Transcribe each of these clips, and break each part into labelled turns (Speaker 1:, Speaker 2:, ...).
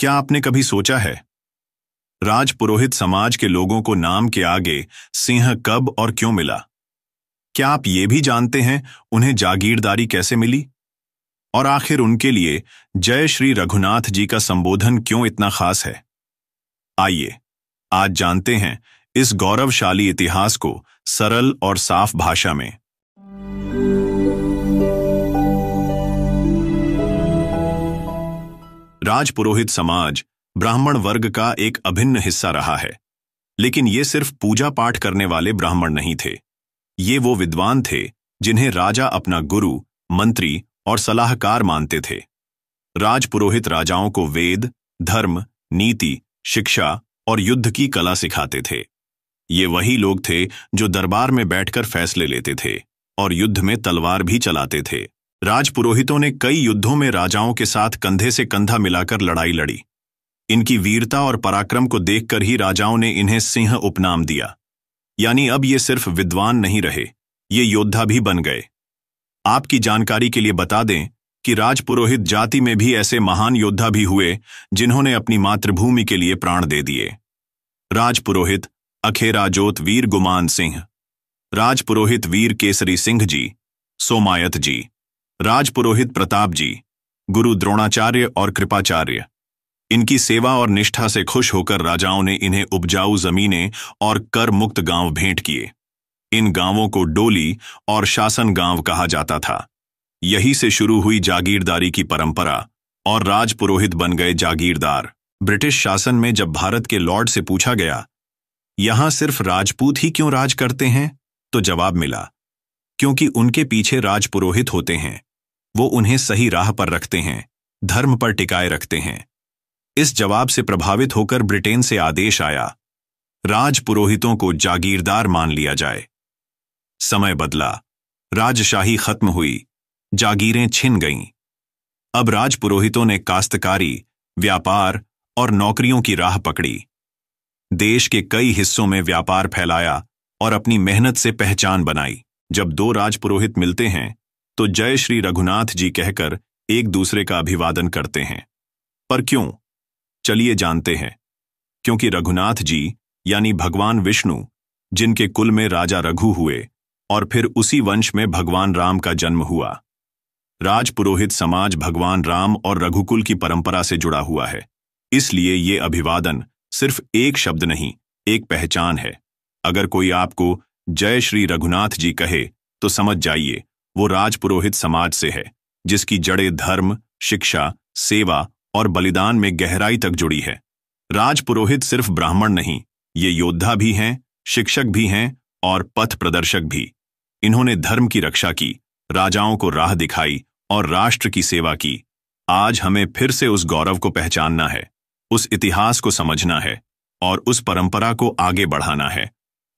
Speaker 1: क्या आपने कभी सोचा है, राजपुरोहित समाज के लोगों को नाम के आगे सिंह कब और क्यों मिला? क्या आप ये भी जानते हैं उन्हें जागीरदारी कैसे मिली? और आखिर उनके लिए जय श्री रघुनाथ जी का संबोधन क्यों इतना खास है? आइए आज जानते हैं इस गौरवशाली इतिहास को सरल और साफ भाषा में। राजपुरोहित समाज ब्राह्मण वर्ग का एक अभिन्न हिस्सा रहा है, लेकिन ये सिर्फ पूजा पाठ करने वाले ब्राह्मण नहीं थे। ये वो विद्वान थे जिन्हें राजा अपना गुरु, मंत्री और सलाहकार मानते थे। राजपुरोहित राजाओं को वेद, धर्म, नीति, शिक्षा और युद्ध की कला सिखाते थे। ये वही लोग थे जो दरबार में बैठकर फैसले लेते थे और युद्ध में तलवार भी चलाते थे। राजपुरोहितों ने कई युद्धों में राजाओं के साथ कंधे से कंधा मिलाकर लड़ाई लड़ी। इनकी वीरता और पराक्रम को देखकर ही राजाओं ने इन्हें सिंह उपनाम दिया। यानी अब ये सिर्फ विद्वान नहीं रहे, ये योद्धा भी बन गए। आपकी जानकारी के लिए बता दें कि राजपुरोहित जाति में भी ऐसे महान योद्धा भी हुए जिन्होंने अपनी मातृभूमि के लिए प्राण दे दिए। राजपुरोहित अखेराजोत वीर गुमान सिंह, राजपुरोहित वीर केसरी सिंह जी, सोमायत जी, राजपुरोहित प्रताप जी, गुरु द्रोणाचार्य और कृपाचार्य। इनकी सेवा और निष्ठा से खुश होकर राजाओं ने इन्हें उपजाऊ जमीनें और कर मुक्त गांव भेंट किए। इन गांवों को डोली और शासन गांव कहा जाता था। यही से शुरू हुई जागीरदारी की परंपरा और राजपुरोहित बन गए जागीरदार। ब्रिटिश शासन में जब भारत के लॉर्ड से पूछा गया, यहां सिर्फ राजपूत ही क्यों राज करते हैं, तो जवाब मिला, क्योंकि उनके पीछे राजपुरोहित होते हैं। वो उन्हें सही राह पर रखते हैं, धर्म पर टिकाए रखते हैं। इस जवाब से प्रभावित होकर ब्रिटेन से आदेश आया, राजपुरोहितों को जागीरदार मान लिया जाए। समय बदला, राजशाही खत्म हुई, जागीरें छिन गईं। अब राजपुरोहितों ने काश्तकारी, व्यापार और नौकरियों की राह पकड़ी। देश के कई हिस्सों में व्यापार फैलाया और अपनी मेहनत से पहचान बनाई। जब दो राजपुरोहित मिलते हैं तो जय श्री रघुनाथ जी कहकर एक दूसरे का अभिवादन करते हैं। पर क्यों? चलिए जानते हैं। क्योंकि रघुनाथ जी यानी भगवान विष्णु, जिनके कुल में राजा रघु हुए और फिर उसी वंश में भगवान राम का जन्म हुआ। राजपुरोहित समाज भगवान राम और रघुकुल की परंपरा से जुड़ा हुआ है, इसलिए ये अभिवादन सिर्फ एक शब्द नहीं, एक पहचान है। अगर कोई आपको जय श्री रघुनाथ जी कहे तो समझ जाइए वो राजपुरोहित समाज से है, जिसकी जड़ें धर्म, शिक्षा, सेवा और बलिदान में गहराई तक जुड़ी है। राजपुरोहित सिर्फ ब्राह्मण नहीं, ये योद्धा भी हैं, शिक्षक भी हैं और पथ प्रदर्शक भी। इन्होंने धर्म की रक्षा की, राजाओं को राह दिखाई और राष्ट्र की सेवा की। आज हमें फिर से उस गौरव को पहचानना है, उस इतिहास को समझना है और उस परंपरा को आगे बढ़ाना है।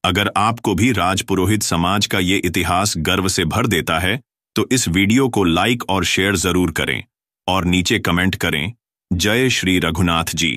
Speaker 1: अगर आपको भी राजपुरोहित समाज का ये इतिहास गर्व से भर देता है तो इस वीडियो को लाइक और शेयर जरूर करें और नीचे कमेंट करें, जय श्री रघुनाथ जी।